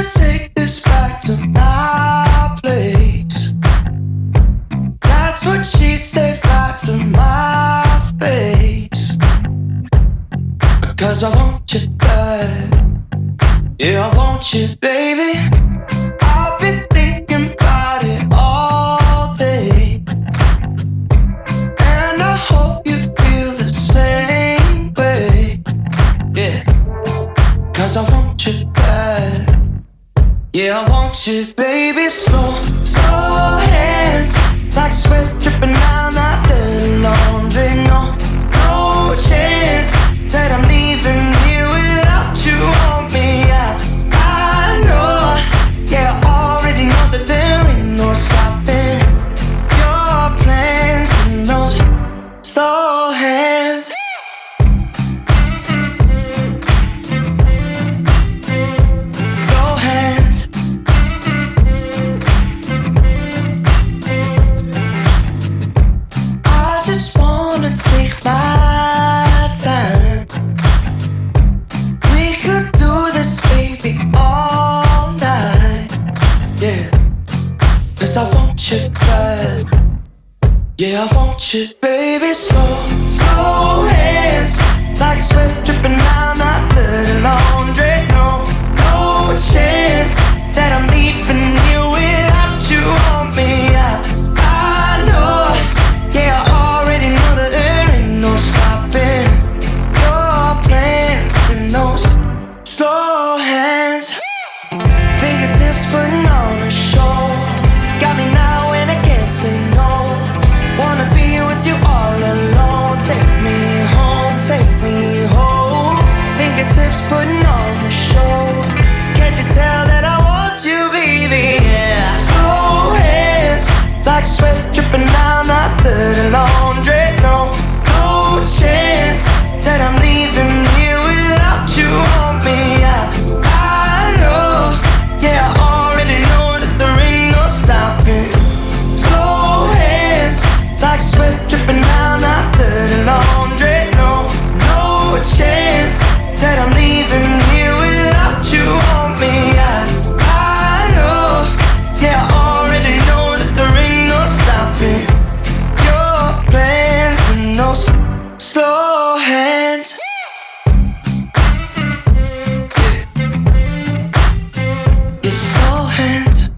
to take this back to my place. That's what she said right to my face. Because I want you bad. Yeah, I want you, baby. I've been thinking about it all day, and I hope you feel the same way. Yeah, cause I want you bad. Yeah, I want you, baby. Slow, slow hands, like sweat dripping down that dirty laundry. No, no chance that I'm leaving here without you on me. I know, yeah, I already know that there ain't no stopping your plans and those slow hands. Slow hands. I just wanna take my time. We could do this, baby, all night. Yeah, cause I want you bad. Yeah, I want you, baby. Slow, slow hands, like sweat dripping down that dirty laundry. No, no chance that I'm leaving you without you on me. I know, yeah, I already know that there ain't no stopping your plans and those slow hands. Fingertips putting on a show, got me now and I can't say no. Wanna be with you all alone. Take me home, take me home. Fingertips putting on a show. Can't you tell that I want you, baby? Yeah. Slow hands, like sweat dripping down that dirty laundry. No, no chance that I'm leaving here without you on me. I know, yeah, I already know that there ain't no stopping. Slow hands, like sweat dripping down that dirty laundry. No, no chance that I'm leaving here without you on me. I know, yeah, I already know that there ain't no stopping your plans and those slow hands. Your slow hands.